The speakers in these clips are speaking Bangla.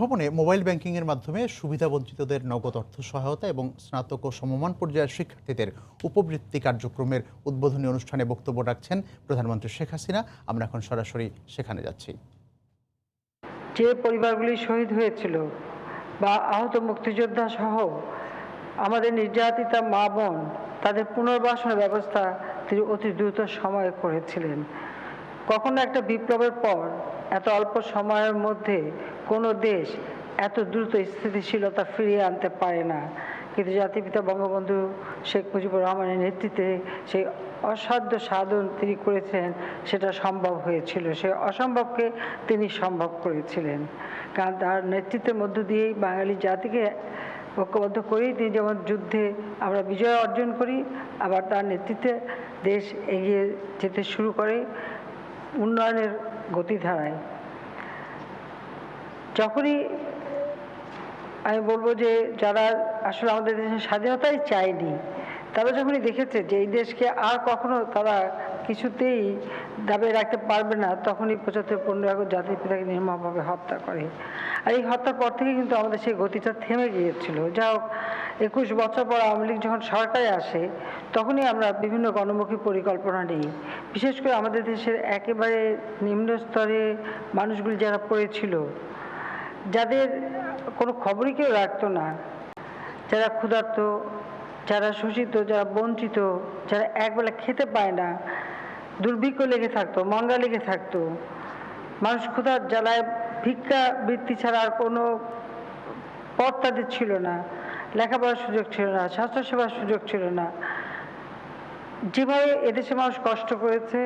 ভবনে মোবাইল ব্যাংকিংয়ের মাধ্যমে সুবিধাবঞ্চিতদের নগদ অর্থ সহায়তা এবং স্নাতক ও সমমান পর্যায়ের শিক্ষার্থীদের উপবৃত্তি কার্যক্রমের উদ্বোধনী অনুষ্ঠানে বক্তব্য রাখছেন প্রধানমন্ত্রী শেখ হাসিনা। আমরা এখন সরাসরি সেখানে যাচ্ছি। যে পরিবারগুলি শহীদ হয়েছিল বা আহত মুক্তিযোদ্ধা সহ আমাদের নির্যাতিতা মা বোন, তাদের পুনর্বাসনের ব্যবস্থা তিনি অতি দ্রুত সময়ে করেছিলেন। কখনো একটা বিপ্লবের পর এত অল্প সময়ের মধ্যে কোনো দেশ এত দ্রুত স্থিতিশীলতা ফিরিয়ে আনতে পারে না, কিন্তু জাতিপিতা বঙ্গবন্ধু শেখ মুজিবুর রহমানের নেতৃত্বে সেই অসাধ্য সাধন তিনি করেছেন, সেটা সম্ভব হয়েছিল। সেই অসম্ভবকে তিনি সম্ভব করেছিলেন, কারণ তার নেতৃত্বের মধ্য দিয়েই বাঙালি জাতিকে ঐক্যবদ্ধ করেই তিনি যেমন যুদ্ধে আমরা বিজয় অর্জন করি, আবার তার নেতৃত্বে দেশ এগিয়ে যেতে শুরু করে উন্নয়নের গতিধারায়। যখনই আমি বলবো যে যারা আসলে আমাদের দেশের স্বাধীনতাই চায়নি, তারা যখনই দেখেছে যে এই দেশকে আর কখনো তারা কিছুতেই দাবিয়ে রাখতে পারবে না, তখনই ৭৫-১৫ আগস্ট জাতির পিতাকে নির্মমভাবে হত্যা করে। আর এই হত্যার পর থেকে কিন্তু আমাদের সেই গতিটা থেমে গিয়েছিল। যা হোক, ২১ বছর পর আওয়ামী লীগ যখন সরকারে আসে, তখনই আমরা বিভিন্ন গণমুখী পরিকল্পনা নিই। বিশেষ করে আমাদের দেশের একেবারে নিম্ন স্তরে মানুষগুলি যারা পড়েছিল, যাদের কোনো খবরই কেউ রাখতো না, যারা ক্ষুধার্ত, যারা শোষিত, যারা বঞ্চিত, যারা একবেলা খেতে পায় না, দুর্ভিক্ষ লেগে থাকতো, মঙ্গা লেগে থাকতো, মানুষ ক্ষুধার জ্বালায় ভিক্ষা বৃত্তি ছাড়া আর কোনো পথ তাদের ছিল না, লেখাপড়ার সুযোগ ছিল না, স্বাস্থ্যসেবার সুযোগ ছিল না। যেভাবে এদেশে মানুষ কষ্ট করেছে,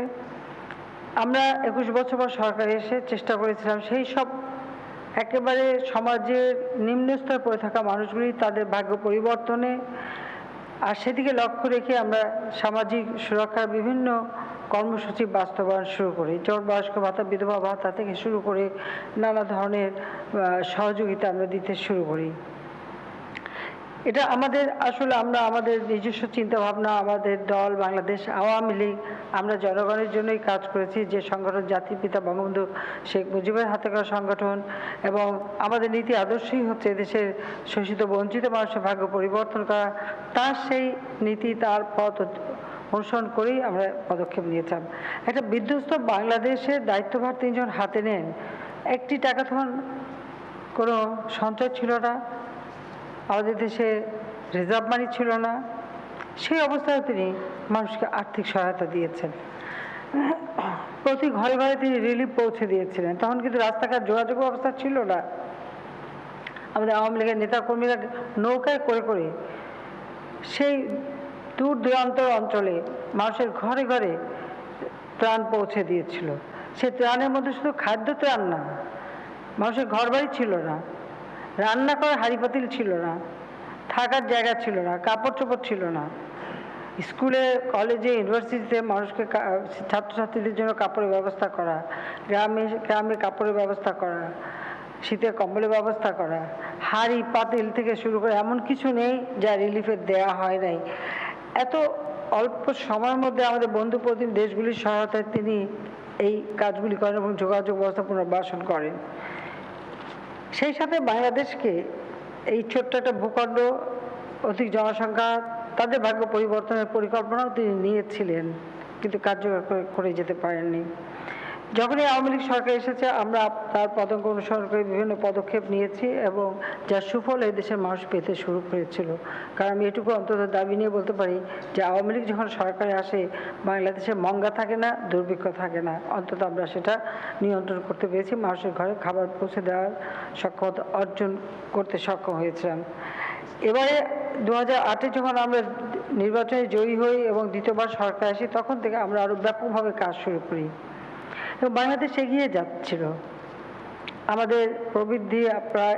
আমরা ২১ বছর পর সরকারে এসে চেষ্টা করেছিলাম সেই সব একেবারে সমাজের নিম্নস্তরে পড়ে থাকা মানুষগুলি তাদের ভাগ্য পরিবর্তনে, আর সেদিকে লক্ষ্য রেখে আমরা সামাজিক সুরক্ষার বিভিন্ন কর্মসূচি বাস্তবায়ন শুরু করি। যেমন বয়স্ক ভাতা, বিধবা ভাতা থেকে শুরু করে নানা ধরনের সহযোগিতা আমরা দিতে শুরু করি। এটা আমাদের আসলে আমরা আমাদের নিজস্ব চিন্তাভাবনা, আমাদের দল বাংলাদেশ আওয়ামী লীগ, আমরা জনগণের জন্যই কাজ করেছি। যে সংগঠন জাতির পিতা বঙ্গবন্ধু শেখ মুজিবের হাতে করা সংগঠন, এবং আমাদের নীতি আদর্শই হচ্ছে এদেশের শোষিত বঞ্চিত মানুষের ভাগ্য পরিবর্তন করা। তার সেই নীতি, তার পথ অনুসরণ করেই আমরা পদক্ষেপ নিয়েছিলাম। একটা বিধ্বস্ত বাংলাদেশের দায়িত্বভার তিনি যখন হাতে নেন, একটি টাকা তখন কোনো সঞ্চয় ছিল না, আমাদের দেশে রিজার্ভ মানি ছিল না। সেই অবস্থায় তিনি মানুষকে আর্থিক সহায়তা দিয়েছেন, প্রতি ঘরে ঘরে তিনি রিলিফ পৌঁছে দিয়েছিলেন। তখন কিন্তু রাস্তাঘাট যোগাযোগ ব্যবস্থা ছিল না। আমাদের আওয়ামী লীগের নেতাকর্মীরা নৌকায় করে করে সেই দূর দূরান্ত অঞ্চলে মানুষের ঘরে ঘরে ত্রাণ পৌঁছে দিয়েছিল। সেই ত্রাণের মধ্যে শুধু খাদ্য ত্রাণ না, মানুষের ঘর বাড়ি ছিল না, রান্না করার হাঁড়ি পাতিল ছিল না, থাকার জায়গা ছিল না, কাপড় চোপড় ছিল না। স্কুলে, কলেজে, ইউনিভার্সিটিতে মানুষকে, ছাত্রছাত্রীদের জন্য কাপড়ের ব্যবস্থা করা, গ্রামে গ্রামে কাপড়ের ব্যবস্থা করা, শীতের কম্বলের ব্যবস্থা করা, হাঁড়ি পাতিল থেকে শুরু করে এমন কিছু নেই যা রিলিফের দেয়া হয় নাই। এত অল্প সময়ের মধ্যে আমাদের বন্ধু প্রতিম দেশগুলির সহায়তায় তিনি এই কাজগুলি করেন এবং যোগাযোগ ব্যবস্থা পুনর্বাসন করেন। সেই সাথে বাংলাদেশকে, এই ছোট্ট একটা ভূখণ্ড, অধিক জনসংখ্যা, তাদের ভাগ্য পরিবর্তনের পরিকল্পনাও তিনি নিয়েছিলেন, কিন্তু কার্যকর করে যেতে পারেননি। যখনই আওয়ামী লীগ সরকার এসেছে, আমরা তার পদাঙ্ক অনুসরণ করে বিভিন্ন পদক্ষেপ নিয়েছি এবং যার সুফল এই দেশের মানুষ পেতে শুরু করেছিল। কারণ আমি এটুকু অন্তত দাবি নিয়ে বলতে পারি যে আওয়ামী লীগ যখন সরকারে আসে, বাংলাদেশে মঙ্গা থাকে না, দুর্ভিক্ষ থাকে না। অন্তত আমরা সেটা নিয়ন্ত্রণ করতে পেরেছি, মানুষের ঘরে খাবার পৌঁছে দেওয়ার সক্ষমতা অর্জন করতে সক্ষম হয়েছিলাম। এবারে ২০০৮-এ যখন আমরা নির্বাচনে জয়ী হই এবং দ্বিতীয়বার সরকার আসি, তখন থেকে আমরা আরও ব্যাপকভাবে কাজ শুরু করি এবং বাংলাদেশ এগিয়ে যাচ্ছিল। আমাদের প্রবৃদ্ধি আপনারা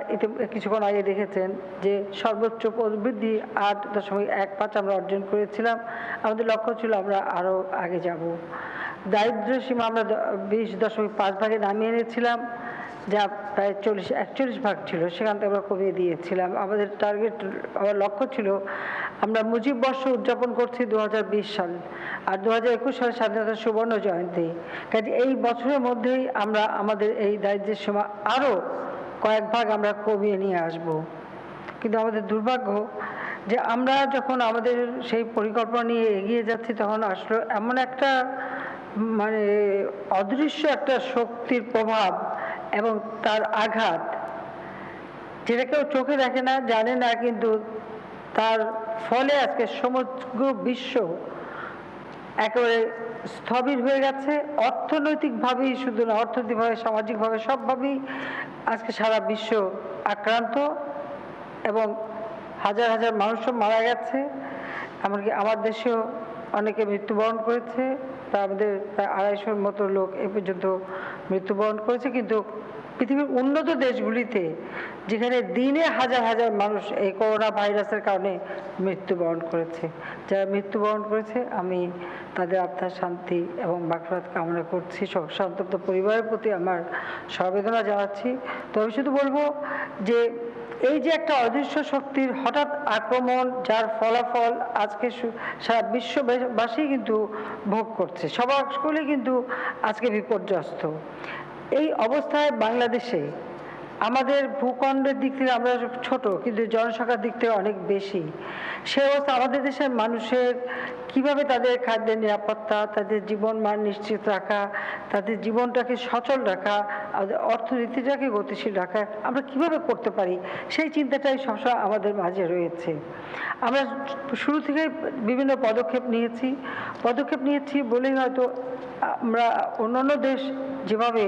কিছুক্ষণ আগে দেখেছেন যে সর্বোচ্চ প্রবৃদ্ধি ৮.১৫ আমরা অর্জন করেছিলাম। আমাদের লক্ষ্য ছিল আমরা আরও আগে যাব। দারিদ্র্য সীমা আমরা ২০.৫ ভাগে নামিয়ে এনেছিলাম, যা প্রায় 41 ভাগ ছিল, সেখান থেকে আমরা কমিয়ে দিয়েছিলাম। আমাদের টার্গেট, আমার লক্ষ্য ছিল, আমরা মুজিব বর্ষ উদযাপন করছি 2020 সাল, আর 2021 সালে স্বাধীনতার সুবর্ণ জয়ন্তী। কাজে এই বছরের মধ্যেই আমরা আমাদের এই দারিদ্র্যের সীমা আরও কয়েক ভাগ আমরা কমিয়ে নিয়ে আসব। কিন্তু আমাদের দুর্ভাগ্য যে আমরা যখন আমাদের সেই পরিকল্পনা নিয়ে এগিয়ে যাচ্ছি তখন আসলে এমন একটা মানে অদৃশ্য একটা শক্তির প্রভাব এবং তার আঘাত, যেটা কেউ চোখে দেখে না, জানে না, কিন্তু তার ফলে আজকে সমগ্র বিশ্ব একেবারে স্থবির হয়ে গেছে। অর্থনৈতিকভাবেই শুধু না, অর্থনৈতিকভাবে, সামাজিকভাবে, সবভাবেই আজকে সারা বিশ্ব আক্রান্ত এবং হাজার হাজার মানুষও মারা গেছে। এমনকি আমার দেশেও অনেকে মৃত্যুবরণ করেছে। আমাদের প্রায় 250-র মতো লোক এ পর্যন্ত মৃত্যুবরণ করেছে। কিন্তু পৃথিবীর উন্নত দেশগুলিতে, যেখানে দিনে হাজার হাজার মানুষ এই করোনা ভাইরাসের কারণে মৃত্যুবরণ করেছে, যারা মৃত্যুবরণ করেছে আমি তাদের আত্মার শান্তি এবং মাগফিরাত কামনা করছি। সন্তপ্ত পরিবারের প্রতি আমার সমবেদনা জানাচ্ছি। তবে শুধু বলবো যে এই যে একটা অদৃশ্য শক্তির হঠাৎ আক্রমণ, যার ফলাফল আজকে সারা বিশ্ববাসী কিন্তু ভোগ করছে, সকলেই কিন্তু আজকে বিপর্যস্ত। এই অবস্থায় বাংলাদেশে আমাদের ভূখণ্ডের দিক থেকে আমরা ছোট, কিন্তু জনসংখ্যার দিক থেকে অনেক বেশি। সে অবস্থা আমাদের দেশের মানুষের কিভাবে তাদের খাদ্যের নিরাপত্তা, তাদের জীবন মান নিশ্চিত রাখা, তাদের জীবনটাকে সচল রাখা, অর্থনীতিটাকে গতিশীল রাখা আমরা কিভাবে করতে পারি, সেই চিন্তাটাই সবসময় আমাদের মাঝে রয়েছে। আমরা শুরু থেকে বিভিন্ন পদক্ষেপ নিয়েছি বলেই হয়তো আমরা অন্যান্য দেশ যেভাবে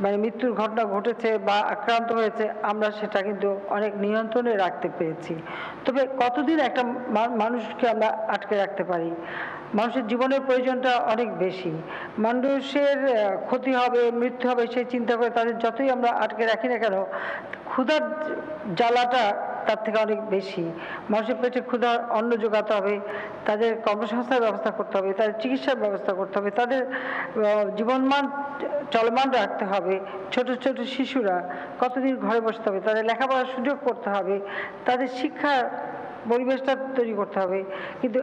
মানে মৃত্যুর ঘটনা ঘটেছে বা আক্রান্ত হয়েছে, আমরা সেটা কিন্তু অনেক নিয়ন্ত্রণে রাখতে পেরেছি। তবে কতদিন একটা মানুষকে আমরা আটকে রাখতে পারি? মানুষের জীবনের প্রয়োজনটা অনেক বেশি, মানুষের ক্ষতি হবে, মৃত্যু হবে সেই চিন্তা করে তাদের যতই আমরা আটকে রাখি না কেন, ক্ষুধার জ্বালাটা তার থেকে অনেক বেশি। মানুষের পেটে ক্ষুধার অন্ন যোগাতে হবে, তাদের কর্মসংস্থানের ব্যবস্থা করতে হবে, তাদের চিকিৎসার ব্যবস্থা করতে হবে, তাদের জীবনমান চলমান রাখতে হবে। ছোট ছোট শিশুরা কতদিন ঘরে বসতে হবে, তাদের লেখাপড়ার সুযোগ করতে হবে, তাদের শিক্ষার পরিবেশটা তৈরি করতে হবে। কিন্তু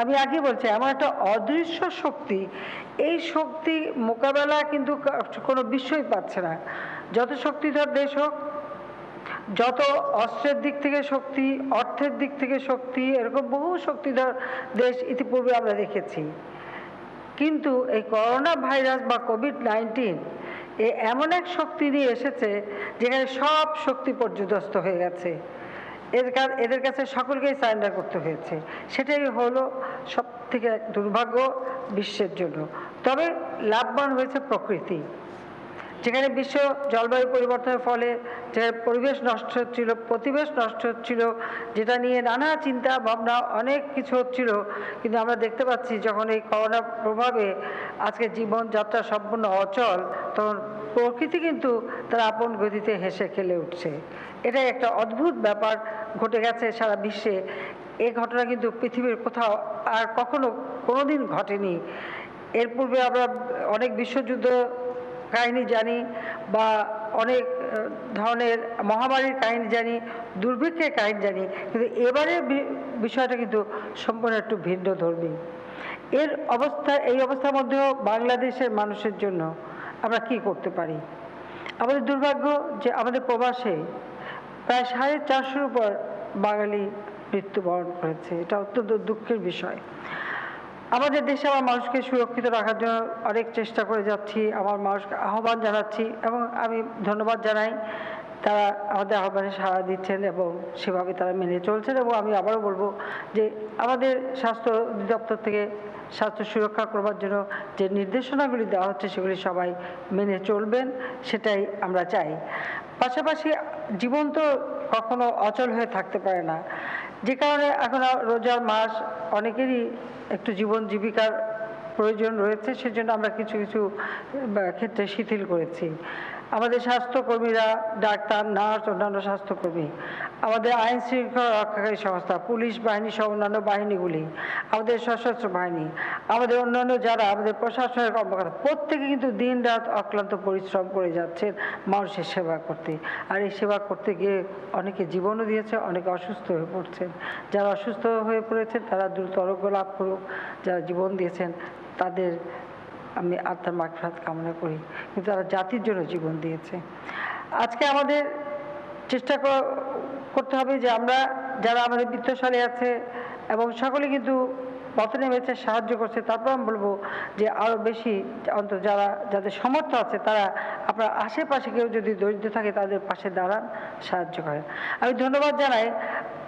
আমি আগে বলছি, এমন একটা অদৃশ্য শক্তি, এই শক্তি মোকাবেলা কিন্তু কোনো বিশ্বই পাচ্ছে না। যত শক্তিধর দেশ হোক, যত অস্ত্রের দিক থেকে শক্তি, অর্থের দিক থেকে শক্তি, এরকম বহু শক্তিধর দেশ ইতিপূর্বে আমরা দেখেছি। কিন্তু এই করোনা ভাইরাস বা কোভিড-19 এমন এক শক্তি নিয়ে এসেছে যেখানে সব শক্তি পর্যদস্ত হয়ে গেছে। এদের কাছে সকলকেই সারেন্ডার করতে হয়েছে। সেটাই হলো সব থেকে এক দুর্ভাগ্য বিশ্বের জন্য। তবে লাভবান হয়েছে প্রকৃতি। যেখানে বিশ্ব জলবায়ু পরিবর্তনের ফলে যে পরিবেশ নষ্ট হচ্ছিল, প্রতিবেশ নষ্ট হচ্ছিল, যেটা নিয়ে নানা চিন্তা ভাবনা অনেক কিছু হচ্ছিল, কিন্তু আমরা দেখতে পাচ্ছি যখন এই করোনা প্রভাবে আজকে জীবনযাত্রা সম্পূর্ণ অচল, তখন প্রকৃতি কিন্তু তার আপন গতিতে হেসে খেলে উঠছে। এটাই একটা অদ্ভুত ব্যাপার ঘটে গেছে সারা বিশ্বে। এই ঘটনা কিন্তু পৃথিবীর কোথাও আর কখনো কোনোদিন ঘটেনি। এর পূর্বে আমরা অনেক বিশ্বযুদ্ধ কাহিনী জানি বা অনেক ধরনের মহামারীর কাহিনী জানি, দুর্ভিক্ষের কাহিনী জানি, কিন্তু এবারের বিষয়টা কিন্তু সম্পূর্ণ একটু ভিন্ন ধর্মী। এই অবস্থার মধ্যেও বাংলাদেশের মানুষের জন্য আমরা কি করতে পারি? আমাদের দুর্ভাগ্য যে আমাদের প্রবাসে প্রায় 450-র উপর বাঙালি মৃত্যুবরণ করেছে। এটা অত্যন্ত দুঃখের বিষয়। আমাদের দেশে আমার মানুষকে সুরক্ষিত রাখার জন্য অনেক চেষ্টা করে যাচ্ছি, আমার মানুষকে আহ্বান জানাচ্ছি এবং আমি ধন্যবাদ জানাই তারা আমাদের আহ্বানে সাড়া দিচ্ছেন এবং সেভাবে তারা মেনে চলছেন। এবং আমি আবারও বলবো যে আমাদের স্বাস্থ্য অধিদপ্তর থেকে স্বাস্থ্য সুরক্ষা করবার জন্য যে নির্দেশনাগুলি দেওয়া হচ্ছে সেগুলি সবাই মেনে চলবেন, সেটাই আমরা চাই। পাশাপাশি জীবন তো কখনো অচল হয়ে থাকতে পারে না, যে কারণে এখন রোজার মাস, অনেকেরই একটু জীবন জীবিকার প্রয়োজন রয়েছে, সেজন্য আমরা কিছু কিছু ক্ষেত্রে শিথিল করেছি। আমাদের স্বাস্থ্যকর্মীরা, ডাক্তার, নার্স, অন্যান্য স্বাস্থ্যকর্মী, আমাদের আইন শৃঙ্খলা রক্ষাকারী সংস্থা, পুলিশ বাহিনী সহ অন্যান্য বাহিনীগুলি, আমাদের সশস্ত্র বাহিনী, আমাদের অন্যান্য যারা আমাদের প্রশাসনের কর্মকর্তা, প্রত্যেকে কিন্তু দিন রাত অক্লান্ত পরিশ্রম করে যাচ্ছেন মানুষের সেবা করতে। আর এই সেবা করতে গিয়ে অনেকে জীবনও দিয়েছে, অনেকে অসুস্থ হয়ে পড়ছেন। যারা অসুস্থ হয়ে পড়েছেন তারা দ্রুত আরোগ্য লাভ করুক, যারা জীবন দিয়েছেন তাদের আমি আত্মার মাগফিরাত কামনা করি, কিন্তু তারা জাতির জন্য জীবন দিয়েছে। আজকে আমাদের চেষ্টা করতে হবে যে আমরা যারা আমাদের বিত্তশালী আছে এবং সকলে কিন্তু পথে নেমেছে, সাহায্য করছে, তারপর আমি বলবো যে আরও বেশি অন্তত যাদের সামর্থ্য আছে তারা আপনার আশেপাশে কেউ যদি দরিদ্র থাকে তাদের পাশে দাঁড়ান, সাহায্য করেন। আমি ধন্যবাদ জানাই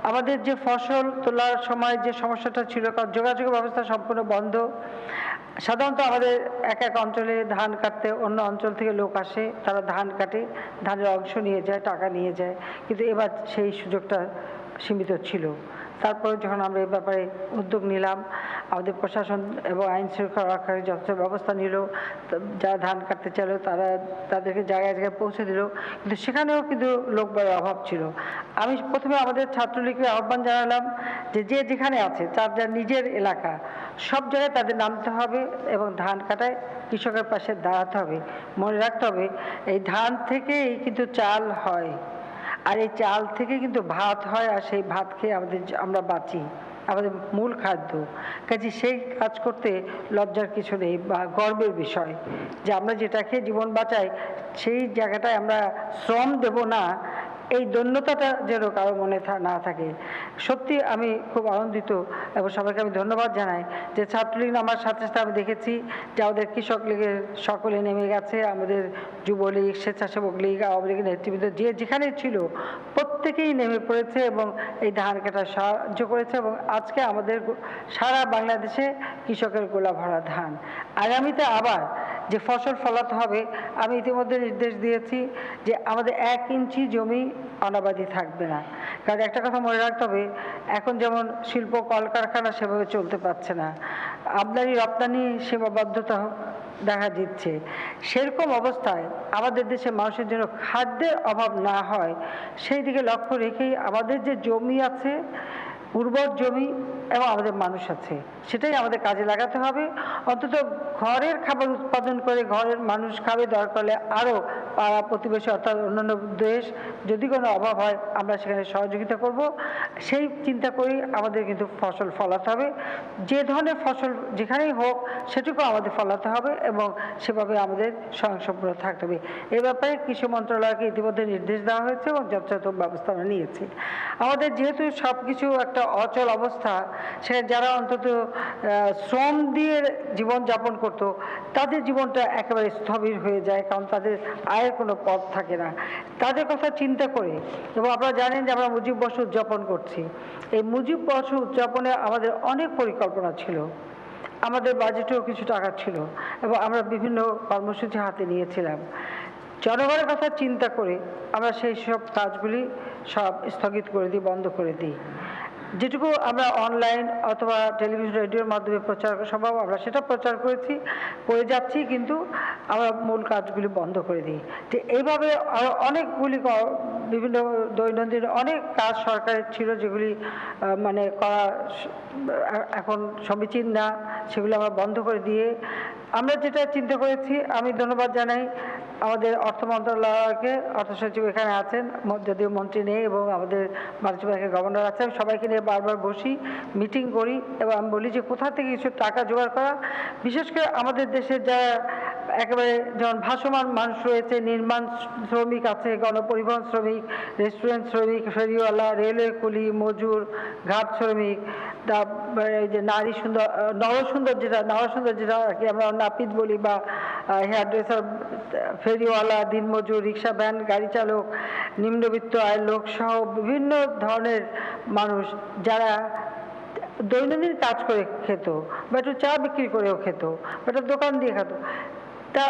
আমাদের যে ফসল তোলার সময় যে সমস্যাটা ছিল, কারণ যোগাযোগ ব্যবস্থা সম্পূর্ণ বন্ধ। সাধারণত আমাদের এক এক অঞ্চলে ধান কাটতে অন্য অঞ্চল থেকে লোক আসে, তারা ধান কাটে, ধানের অংশ নিয়ে যায়, টাকা নিয়ে যায়, কিন্তু এবার সেই সুযোগটা সীমিত ছিল। তারপরে যখন আমরা এই ব্যাপারে উদ্যোগ নিলাম, আমাদের প্রশাসন এবং আইন শৃঙ্খলা রক্ষাকারী যথেষ্ট ব্যবস্থা নিল, যারা ধান কাটতে চাইল তাদেরকে জায়গায় জায়গায় পৌঁছে দিল, কিন্তু সেখানেও কিন্তু লোকবলের অভাব ছিল। আমি প্রথমে আমাদের ছাত্রলীগকে আহ্বান জানালাম যে যেখানে আছে যার নিজের এলাকা সব জায়গায় তাদের নামতে হবে এবং ধান কাটায় কৃষকের পাশে দাঁড়াতে হবে। মনে রাখতে হবে এই ধান থেকেই কিন্তু চাল হয়, আর এই চাল থেকে কিন্তু ভাত হয়, আর সেই ভাত খেয়ে আমরা বাঁচি, আমাদের মূল খাদ্য। কাজে সেই কাজ করতে লজ্জার কিছু নেই বা গর্বের বিষয় যে আমরা যেটা খেয়ে জীবন বাঁচাই সেই জায়গাটায় আমরা শ্রম দেব না, এই দৈন্যতাটা যেন কারো মনে না থাকে। সত্যি আমি খুব আনন্দিত এবং সবাইকে আমি ধন্যবাদ জানাই যে ছাত্রলীগ আমার সাথে সাথে আমি দেখেছি যে আমাদের কৃষক লীগের সকলে নেমে গেছে, আমাদের যুবলীগ, স্বেচ্ছাসেবক লীগ, আওয়ামী লীগের নেতৃবৃন্দ যেখানে ছিল প্রত্যেকেই নেমে পড়েছে এবং এই ধান কাটায় সাহায্য করেছে। এবং আজকে আমাদের সারা বাংলাদেশে কৃষকের গোলা ভরা ধান। আগামীতে আবার যে ফসল ফলাতে হবে, আমি ইতিমধ্যে নির্দেশ দিয়েছি যে আমাদের 1 ইঞ্চি জমি অনাবাদি থাকবে না। কারণ একটা কথা মনে রাখতে হবে, এখন যেমন শিল্প কলকারখানা সেভাবে চলতে পারছে না, আমদানি রপ্তানি সীমাবদ্ধতা দেখা দিচ্ছে, সেরকম অবস্থায় আমাদের দেশে মানুষের জন্য খাদ্যের অভাব না হয় সেই দিকে লক্ষ্য রেখেই আমাদের যে জমি আছে, উর্বর জমি এবং আমাদের মানুষ আছে, সেটাই আমাদের কাজে লাগাতে হবে। অন্তত ঘরের খাবার উৎপাদন করে ঘরের মানুষ খাবে, দরকার হলে আরও পাড়া প্রতিবেশী অর্থাৎ অন্যান্য দেশ যদি কোনো অভাব হয় আমরা সেখানে সহযোগিতা করব। সেই চিন্তা করেই আমাদের কিন্তু ফসল ফলাতে হবে, যে ধরনের ফসল যেখানেই হোক সেটুকু আমাদের ফলাতে হবে এবং সেভাবে আমাদের স্বয়ংসম্পূর্ণ থাকতে হবে। এ ব্যাপারে কৃষি মন্ত্রণালয়কে ইতিমধ্যে নির্দেশ দেওয়া হয়েছে এবং যথাযথ ব্যবস্থা আমরা নিয়েছি। আমাদের যেহেতু সব কিছু একটা অচল অবস্থা, সে যারা অন্তত শ্রম দিয়ে জীবনযাপন করত তাদের জীবনটা একেবারে স্থবির হয়ে যায়, কারণ তাদের আয়ের কোনো পথ থাকে না। তাদের কথা চিন্তা করে, এবং আপনারা জানেন যে আমরা মুজিব বর্ষ উদযাপন করছি, এই মুজিব বর্ষ উদযাপনে আমাদের অনেক পরিকল্পনা ছিল, আমাদের বাজেটেও কিছু টাকা ছিল এবং আমরা বিভিন্ন কর্মসূচি হাতে নিয়েছিলাম। জনগণের কথা চিন্তা করে আমরা সেই সব কাজগুলি সব স্থগিত করে দিই, বন্ধ করে দিই। যেটুকু আমরা অনলাইন অথবা টেলিভিশন রেডিওর মাধ্যমে প্রচার সম্ভব আমরা সেটা প্রচার করে যাচ্ছি, কিন্তু আমরা মূল কাজগুলি বন্ধ করে দিই। তো এইভাবে আরও অনেকগুলি বিভিন্ন দৈনন্দিন অনেক কাজ সরকারের ছিল যেগুলি মানে করা এখন সমীচীন না, সেগুলো আমরা বন্ধ করে দিয়ে আমরা যেটা চিন্তা করেছি, আমি ধন্যবাদ জানাই আমাদের অর্থ মন্ত্রণালয়কে, অর্থ সচিব এখানে আছেন, যদিও মন্ত্রী নেই, এবং আমাদের বাণিজ্য ব্যাংকের গভর্নর আছেন, সবাইকে নিয়ে বারবার বসি, মিটিং করি এবং আমি বলি যে কোথা থেকে কিছু টাকা জোগাড় করা। বিশেষ করে আমাদের দেশের যারা একেবারে যেমন ভাসমান মানুষ রয়েছে, নির্মাণ শ্রমিক আছে, গণপরিবহন শ্রমিক, রেস্টুরেন্ট শ্রমিক, ফেরিওয়ালা, রেলওয়ে কুলি, মজুর, ঘাট শ্রমিক, তারপরে যে নরসুন্দর যেটা আর কি আমরা নাপিত বলি, বা হেয়ার ড্রেসার, ফেরিওয়ালা, দিনমজুর, রিক্সা ভ্যান গাড়ি চালক, নিম্নবিত্ত আয়ের লোক সহ বিভিন্ন ধরনের মানুষ যারা দৈনন্দিন কাজ করে খেত, বা একটু চা বিক্রি করেও খেত, বা একটা দোকান দিয়ে খেত, তা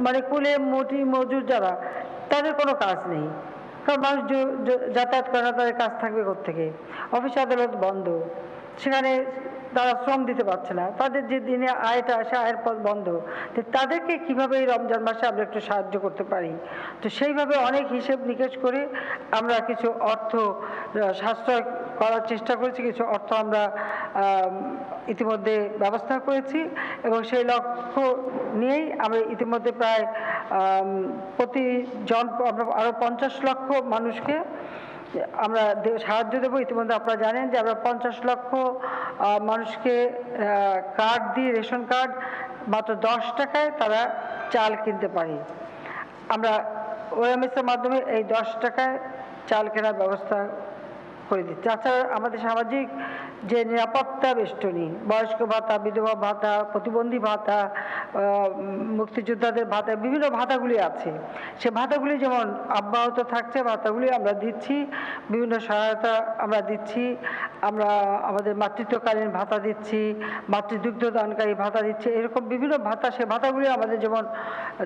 মানে কুলে মোটি মজুর যারা, তাদের কোনো কাজ নেই, কারণ মানুষ যাতায়াত করে না, তাদের কাজ থাকবে কোত্থেকে? অফিস আদালত বন্ধ, সেখানে তারা শ্রম দিতে পারছে না, তাদের যে দিনে আয়টা আসে আয়ের পথ বন্ধ। তো তাদেরকে কীভাবে এই রমজান মাসে আমরা একটু সাহায্য করতে পারি, তো সেইভাবে অনেক হিসেব নিকেশ করে আমরা কিছু অর্থ সাশ্রয় করার চেষ্টা করেছি, কিছু অর্থ আমরা ইতিমধ্যে ব্যবস্থা করেছি এবং সেই লক্ষ্য নিয়েই আমরা ইতিমধ্যে প্রায় প্রতিজন আমরা আরও 50 লক্ষ মানুষকে আমরা সাহায্য দেবো। ইতিমধ্যে আপনারা জানেন যে আমরা 50 লক্ষ মানুষকে কার্ড দিয়ে, রেশন কার্ড মাত্র 10 টাকায় তারা চাল কিনতে পারে। আমরা ওএমএস এর মাধ্যমে এই 10 টাকায় চাল কেনার ব্যবস্থা করে দিচ্ছে। তাছাড়া আমাদের সামাজিক যে নিরাপত্তা বেষ্টনী, বয়স্ক ভাতা, বিধবা ভাতা, প্রতিবন্ধী ভাতা, মুক্তিযোদ্ধাদের ভাতা, বিভিন্ন ভাতাগুলি আছে, সে ভাতাগুলি যেমন অব্যাহত থাকছে, ভাতাগুলি আমরা দিচ্ছি, বিভিন্ন সহায়তা আমরা দিচ্ছি, আমরা আমাদের মাতৃত্বকালীন ভাতা দিচ্ছি, মাতৃদুগ্ধদানকারী ভাতা দিচ্ছি, এরকম বিভিন্ন ভাতা, সে ভাতাগুলি আমাদের যেমন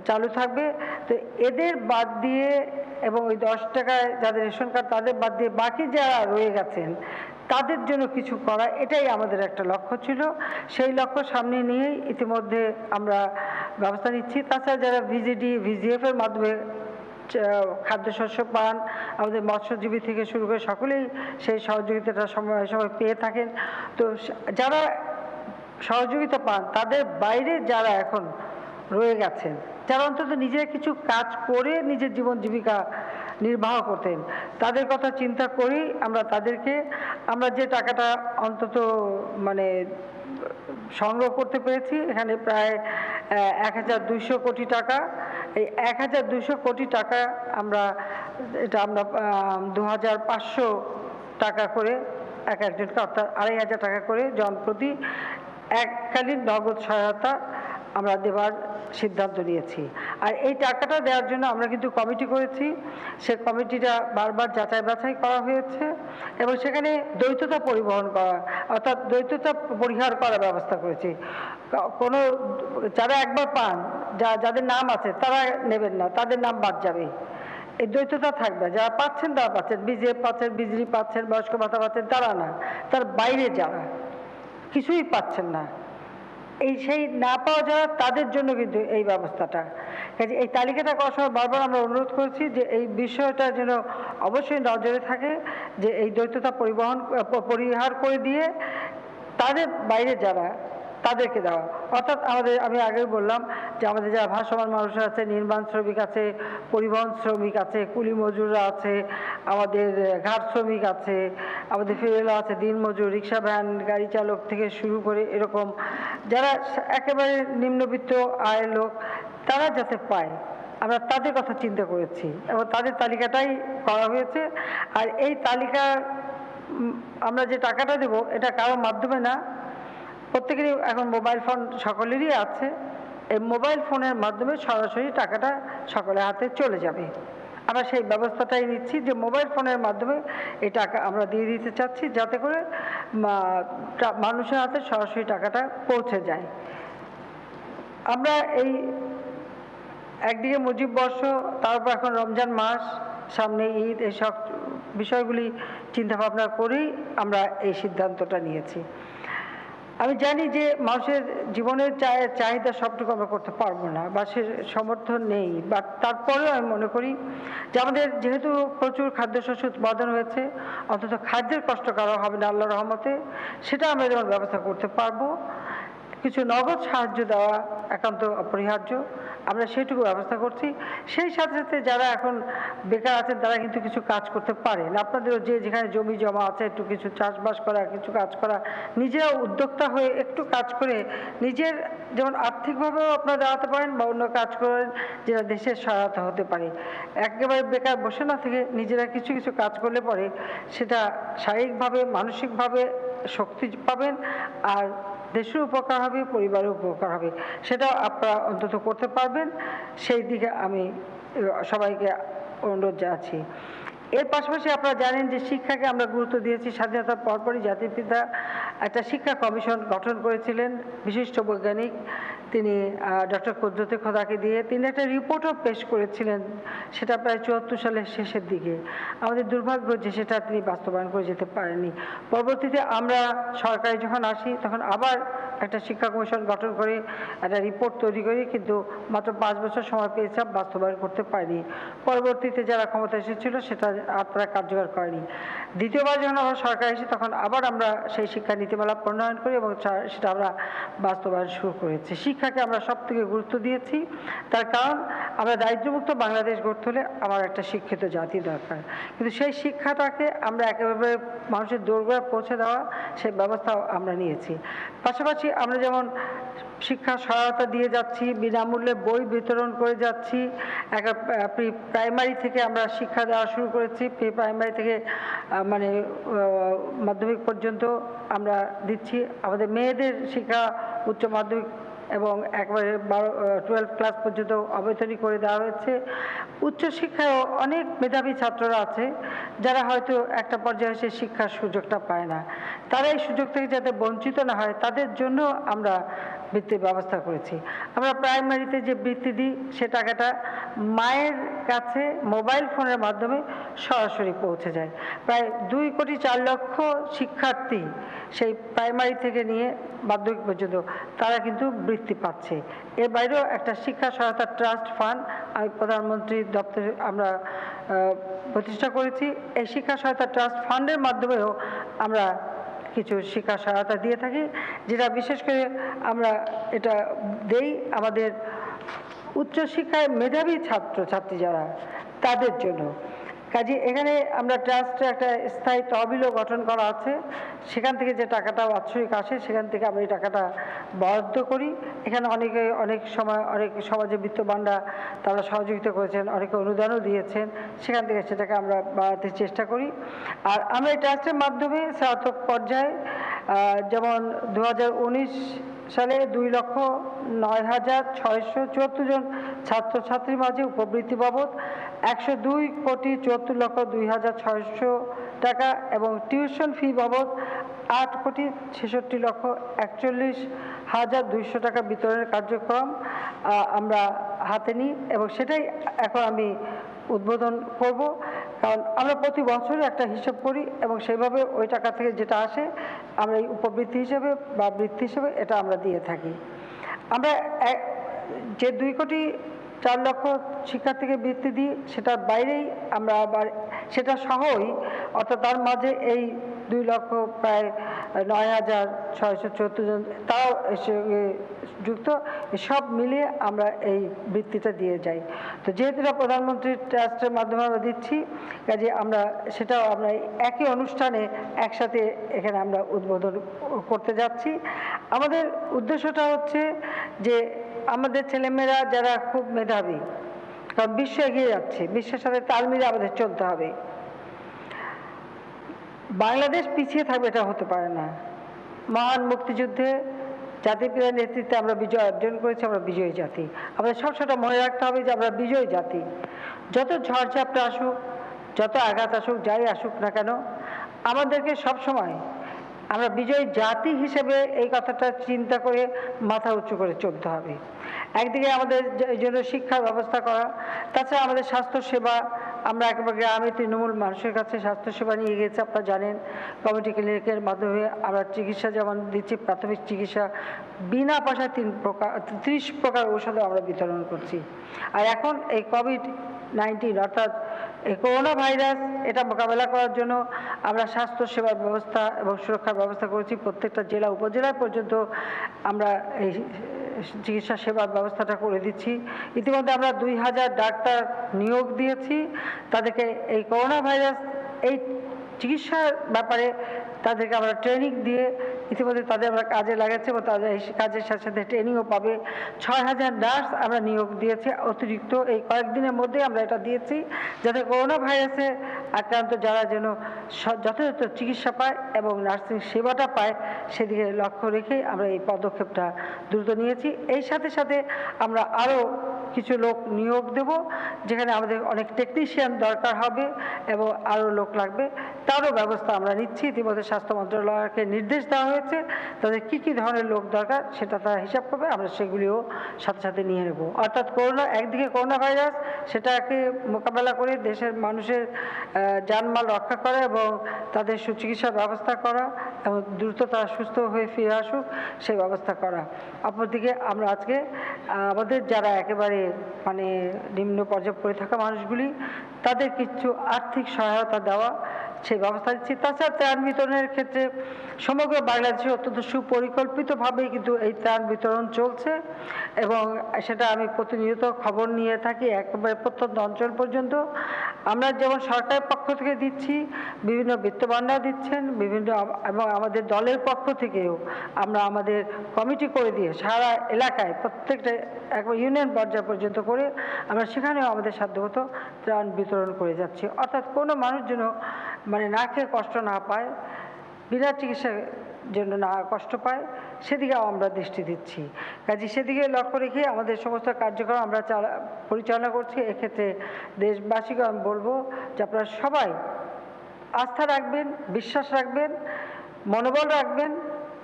চালু থাকবে। তো এদের বাদ দিয়ে এবং ওই 10 টাকায় যাদের রেশন কার্ড তাদের বাদ দিয়ে বাকি যারা রয়ে গেছেন তাদের জন্য কিছু করা, এটাই আমাদের একটা লক্ষ্য ছিল। সেই লক্ষ্য সামনে নিয়েই ইতিমধ্যে আমরা ব্যবস্থা নিচ্ছি। তাছাড়া যারা ভিজিডি, ভিজিএফ এর মাধ্যমে খাদ্যশস্য পান, আমাদের মৎস্যজীবী থেকে শুরু করে সকলেই সেই সহযোগিতাটা সময় সময় পেয়ে থাকেন। তো যারা সহযোগিতা পান তাদের বাইরে যারা এখন রয়ে গেছেন, যারা অন্তত নিজেরা কিছু কাজ করে নিজের জীবন জীবিকা নির্বাহ করতেন, তাদের কথা চিন্তা করেই আমরা তাদেরকে, আমরা যে টাকাটা অন্তত মানে সংগ্রহ করতে পেরেছি, এখানে প্রায় 1200 কোটি টাকা, এই 1200 কোটি টাকা আমরা 2500 টাকা করে একজনকে, অর্থাৎ 2500 টাকা করে জনপ্রতি এককালীন নগদ সহায়তা আমরা দেওয়ার সিদ্ধান্ত নিয়েছি। আর এই টাকাটা দেওয়ার জন্য আমরা কিন্তু কমিটি করেছি, সে কমিটিটা বারবার যাচাই বাছাই করা হয়েছে এবং সেখানে দ্বৈততা পরিবহন করা, অর্থাৎ দ্বৈততা পরিহার করার ব্যবস্থা করেছি। কোনো যারা একবার পান, যাদের নাম আছে তারা নেবেন না, তাদের নাম বাদ যাবে, এই দ্বৈততা থাকবে। যারা পাচ্ছেন তারা পাচ্ছেন, বিজেপি পাচ্ছেন, বিজেপি পাচ্ছেন, বয়স্ক ভাতা পাচ্ছেন, তারা না, তার বাইরে যারা কিছুই পাচ্ছেন না, এই সেই না পাওয়া যারা, তাদের জন্য কিন্তু এই ব্যবস্থাটা। কাজে এই তালিকাটা করার সময় বারবার আমরা অনুরোধ করেছি যে এই বিষয়টা যেন অবশ্যই নজরে থাকে, যে এই দ্বৈততা পরিহার করে দিয়ে তাদের বাইরে যারা, তাদেরকে দেওয়া। অর্থাৎ আমি আগেই বললাম যে আমাদের যারা ভাসমান মানুষ আছে, নির্মাণ শ্রমিক আছে, পরিবহন শ্রমিক আছে, কুলি মজুররা আছে, আমাদের ঘাট শ্রমিক আছে, আমাদের ফেরিওয়ালা আছে, দিনমজুর, রিক্সা ভ্যান গাড়ি চালক থেকে শুরু করে এরকম যারা একেবারে নিম্নবিত্ত আয়ের লোক, তারা যাতে পায়, আমরা তাদের কথা চিন্তা করেছি এবং তাদের তালিকাটাই করা হয়েছে। আর এই তালিকা আমরা যে টাকাটা দেব, এটা কারোর মাধ্যমে না, প্রত্যেকেরই এখন মোবাইল ফোন সকলেরই আছে, এই মোবাইল ফোনের মাধ্যমে সরাসরি টাকাটা সকলের হাতে চলে যাবে। আমরা সেই ব্যবস্থাটাই নিচ্ছি যে মোবাইল ফোনের মাধ্যমে এই টাকা আমরা দিয়ে দিতে চাচ্ছি, যাতে করে মানুষের হাতে সরাসরি টাকাটা পৌঁছে যায়। আমরা এই একদিকে মুজিব বর্ষ, তারপর এখন রমজান মাস, সামনে ঈদ, এইসব বিষয়গুলি চিন্তা ভাবনা করেই আমরা এই সিদ্ধান্তটা নিয়েছি। আমি জানি যে মানুষের জীবনের চাহিদা সবটুকু আমরা করতে পারবো না বা সে সমর্থন নেই, বা তারপরেও আমি মনে করি যে আমাদের যেহেতু প্রচুর খাদ্যশস্য উৎপাদন হয়েছে, অন্তত খাদ্যের কষ্ট কারো হবে না আল্লাহর রহমতে, সেটা আমরা যেমন ব্যবস্থা করতে পারবো। কিছু নগদ সাহায্য দেওয়া একান্ত অপরিহার্য, আমরা সেটুকু ব্যবস্থা করছি। সেই সাথে সাথে যারা এখন বেকার আছেন তারা কিন্তু কিছু কাজ করতে পারেন, আপনাদেরও যেখানে জমি জমা আছে একটু কিছু চাষবাস করা, কিছু কাজ করা, নিজেরা উদ্যোক্তা হয়ে একটু কাজ করে নিজের যেমন আর্থিকভাবেও আপনারা দাঁড়াতে পারেন বা অন্য কাজ করেন যেটা দেশের সহায়তা হতে পারে। একেবারে বেকার বসে না থেকে নিজেরা কিছু কিছু কাজ করলে পরে সেটা শারীরিকভাবে মানসিকভাবে শক্তি পাবেন, আর দেশের উপকার হবে, পরিবারের উপকার হবে, সেটাও আপনারা অন্তত করতে পারবেন। সেই দিকে আমি সবাইকে অনুরোধ জানাচ্ছি। এর পাশাপাশি আপনারা জানেন যে শিক্ষাকে আমরা গুরুত্ব দিয়েছি। স্বাধীনতার পরপরই জাতির পিতা একটা শিক্ষা কমিশন গঠন করেছিলেন বিশিষ্ট বৈজ্ঞানিক, তিনি ডক্টর কুদরতে খোদাকে দিয়ে তিনি একটা রিপোর্টও পেশ করেছিলেন, সেটা প্রায় 74 সালের শেষের দিকে। আমাদের দুর্ভাগ্য যে সেটা তিনি বাস্তবায়ন করে যেতে পারেননি। পরবর্তীতে আমরা সরকারে যখন আসি তখন আবার একটা শিক্ষা কমিশন গঠন করে একটা রিপোর্ট তৈরি করি, কিন্তু মাত্র 5 বছর সময় পেয়েছিলাম, বাস্তবায়ন করতে পারিনি। পরবর্তীতে যারা ক্ষমতা এসেছিল সেটা আর তারা কার্যকর করেনি। দ্বিতীয়বার যখন আমরা সরকার এসে তখন আবার আমরা সেই শিক্ষা নীতিমালা প্রণয়ন করি এবং সেটা আমরা বাস্তবায়ন শুরু করেছি। শিক্ষাকে আমরা সব থেকে গুরুত্ব দিয়েছি, তার কারণ আমরা দারিদ্র্যমুক্ত বাংলাদেশ গড়তে হলে আমার একটা শিক্ষিত জাতি দরকার, কিন্তু সেই শিক্ষাটাকে আমরা একেবারে মানুষের দোরগোড়ায় পৌঁছে দেওয়া সেই ব্যবস্থাও আমরা নিয়েছি। পাশাপাশি আমরা যেমন শিক্ষা সহায়তা দিয়ে যাচ্ছি, বিনামূল্যে বই বিতরণ করে যাচ্ছি, একটা প্রি প্রাইমারি থেকে আমরা শিক্ষা দেওয়া শুরু করেছি, প্রি প্রাইমারি থেকে মানে মাধ্যমিক পর্যন্ত আমরা দিচ্ছি। আমাদের মেয়েদের শিক্ষা উচ্চ মাধ্যমিক এবং একবারে 12 ক্লাস পর্যন্ত অবৈতনিক করে দেওয়া হয়েছে। উচ্চশিক্ষায় অনেক মেধাবী ছাত্ররা আছে যারা হয়তো একটা পর্যায়ে এসে শিক্ষার সুযোগটা পায় না, তারা এই সুযোগ থেকে যাতে বঞ্চিত না হয় তাদের জন্য আমরা বৃত্তির ব্যবস্থা করেছি। আমরা প্রাইমারিতে যে বৃত্তি দিই সে টাকাটা মায়ের কাছে মোবাইল ফোনের মাধ্যমে সরাসরি পৌঁছে যায়। প্রায় 2,04,00,000 শিক্ষার্থী সেই প্রাইমারি থেকে নিয়ে মাধ্যমিক পর্যন্ত তারা কিন্তু বৃত্তি পাচ্ছে। এর বাইরেও একটা শিক্ষা সহায়তা ট্রাস্ট ফান্ড আমি প্রধানমন্ত্রীর দপ্তরে আমরা প্রতিষ্ঠা করেছি। এই শিক্ষা সহায়তা ট্রাস্ট ফান্ডের মাধ্যমেও আমরা কিছু শিক্ষা সহায়তা দিয়ে থাকি, যেটা বিশেষ করে আমরা এটা দেই আমাদের উচ্চশিক্ষায় মেধাবী ছাত্রছাত্রী যারা তাদের জন্য। কাজে এখানে আমরা ট্রাস্টে একটা স্থায়ী তহবিলও গঠন করা আছে, সেখান থেকে যে টাকাটা বাৎসরিক আসে সেখান থেকে আমরা এই টাকাটা বরাদ্দ করি। এখানে অনেক সময় অনেক সমাজে বিত্তবানরা তারা সহযোগিতা করেছেন, অনেকে অনুদানও দিয়েছেন, সেখান থেকে সেটাকে আমরা বাড়াতে চেষ্টা করি। আর আমরা এই ট্রাস্টের মাধ্যমে স্নাতক পর্যায়ে যেমন 2019 সালে 2,09,674 জন ছাত্রছাত্রীর মাঝে উপবৃত্তি বাবদ 102,74,02,600 টাকা এবং টিউশন ফি বাবদ 8,66,41,200 টাকা বিতরণের কার্যক্রম আমরা হাতে নিই এবং সেটাই এখন আমি উদ্বোধন করব। কারণ আমরা প্রতি বছরই একটা হিসাব করি এবং সেইভাবে ওই টাকা থেকে যেটা আসে আমরা এই উপবৃত্তি হিসেবে বা বৃত্তি হিসেবে এটা আমরা দিয়ে থাকি। আমরা যে 2,04,00,000 শিক্ষার্থীকে বৃত্তি দিই সেটার বাইরেই আমরা আবার সেটা সহই, অর্থাৎ তার মাঝে এই 2,00,000 প্রায় 9,674 জন তাও যুক্ত, সব মিলিয়ে আমরা এই বৃত্তিটা দিয়ে যাই। তো যেহেতু প্রধানমন্ত্রীর ট্রাস্টের মাধ্যমে আমরা দিচ্ছি, কাজে আমরা সেটাও আমরা একই অনুষ্ঠানে একসাথে এখানে আমরা উদ্বোধন করতে যাচ্ছি। আমাদের উদ্দেশ্যটা হচ্ছে যে আমাদের ছেলেমেয়েরা যারা খুব মেধাবী, কারণ বিশ্ব এগিয়ে যাচ্ছে, বিশ্বের সাথে তাল মিলিয়ে আমাদের চলতে হবে। বাংলাদেশ পিছিয়ে থাকবে এটা হতে পারে না। মহান মুক্তিযুদ্ধে জাতিপিতার নেতৃত্বে আমরা বিজয় অর্জন করেছি, আমরা বিজয়ী জাতি। আমাদের সবসময় মনে রাখতে হবে যে আমরা বিজয়ী জাতি। যত ঝড়ঝাপটা আসুক, যত আঘাত আসুক, যাই আসুক না কেন, আমাদেরকে সবসময় আমরা বিজয়ী জাতি হিসেবে এই কথাটা চিন্তা করে মাথা উঁচু করে চলতে হবে। একদিকে আমাদের এই জন্য শিক্ষার ব্যবস্থা করা, তাছাড়া আমাদের স্বাস্থ্যসেবা আমরা একেবারে গ্রামে তৃণমূল মানুষের কাছে স্বাস্থ্যসেবা নিয়ে গেছি। আপনারা জানেন কমিউনিটি ক্লিনিকের মাধ্যমে আমরা চিকিৎসা যেমন দিচ্ছি, প্রাথমিক চিকিৎসা বিনা পয়সায় 30 প্রকার ঔষধও আমরা বিতরণ করছি। আর এখন এই COVID-19 অর্থাৎ এই করোনা ভাইরাস এটা মোকাবেলা করার জন্য আমরা স্বাস্থ্যসেবার ব্যবস্থা এবং সুরক্ষার ব্যবস্থা করেছি। প্রত্যেকটা জেলা উপজেলায় পর্যন্ত আমরা এই চিকিৎসা সেবার ব্যবস্থাটা করে দিচ্ছি। ইতিমধ্যে আমরা 2,000 ডাক্তার নিয়োগ দিয়েছি, তাদেরকে এই করোনা ভাইরাস এই চিকিৎসার ব্যাপারে তাদেরকে আমরা ট্রেনিং দিয়ে ইতিমধ্যে তাদের আমরা কাজে লাগাচ্ছি এবং তাদের এই কাজের সাথে সাথে ট্রেনিংও পাবে। 6,000 নার্স আমরা নিয়োগ দিয়েছি অতিরিক্ত, এই কয়েকদিনের মধ্যে আমরা এটা দিয়েছি, যাতে করোনা ভাইরাসে আক্রান্ত যারা যেন যথাযথ চিকিৎসা পায় এবং নার্সিং সেবাটা পায় সেদিকে লক্ষ্য রেখেই আমরা এই পদক্ষেপটা দ্রুত নিয়েছি। এই সাথে সাথে আমরা আরও কিছু লোক নিয়োগ দেব, যেখানে আমাদের অনেক টেকনিশিয়ান দরকার হবে এবং আরও লোক লাগবে, তারও ব্যবস্থা আমরা নিচ্ছি। ইতিমধ্যে স্বাস্থ্য মন্ত্রণালয়কে নির্দেশ দেওয়া হয়েছে তাদের কী কী ধরনের লোক দরকার সেটা তারা হিসাব করবে, আমরা সেগুলিও সাথে সাথে নিয়ে নেব। অর্থাৎ একদিকে করোনা ভাইরাস সেটাকে মোকাবেলা করে দেশের মানুষের জানমাল রক্ষা করা এবং তাদের সুচিকিৎসার ব্যবস্থা করা এবং দ্রুত তারা সুস্থ হয়ে ফিরে আসুক সেই ব্যবস্থা করা। অপরদিকে আমরা আজকে আমাদের যারা একেবারে মানে নিম্ন পর্যায়ে পড়ে থাকা মানুষগুলি তাদের কিছু আর্থিক সহায়তা দেওয়া সেই ব্যবস্থা দিচ্ছি। তাছাড়া ত্রাণ বিতরণের ক্ষেত্রে সমগ্র বাংলাদেশে অত্যন্ত সুপরিকল্পিতভাবেই কিন্তু এই ত্রাণ বিতরণ চলছে এবং সেটা আমি প্রতিনিয়ত খবর নিয়ে থাকি একেবারে প্রত্যন্ত অঞ্চল পর্যন্ত। আমরা যেমন সরকারের পক্ষ থেকে দিচ্ছি, বিভিন্ন বিত্তবানরা দিচ্ছেন, বিভিন্ন এবং আমাদের দলের পক্ষ থেকেও আমরা আমাদের কমিটি করে দিয়ে সারা এলাকায় প্রত্যেকটা একবার ইউনিয়ন পর্যায় পর্যন্ত করে আমরা সেখানেও আমাদের সাধ্যমতো ত্রাণ বিতরণ করে যাচ্ছি। অর্থাৎ কোনো মানুষ যেন মানে না খেয়ে কষ্ট না পায়, বিনা চিকিৎসার জন্য না কষ্ট পায়, সেদিকেও আমরা দৃষ্টি দিচ্ছি। কাজে সেদিকে লক্ষ্য রেখে আমাদের সমস্ত কার্যক্রম আমরা পরিচালনা করছি। এক্ষেত্রে দেশবাসীকে আমি বলবো যে আপনারা সবাই আস্থা রাখবেন, বিশ্বাস রাখবেন, মনোবল রাখবেন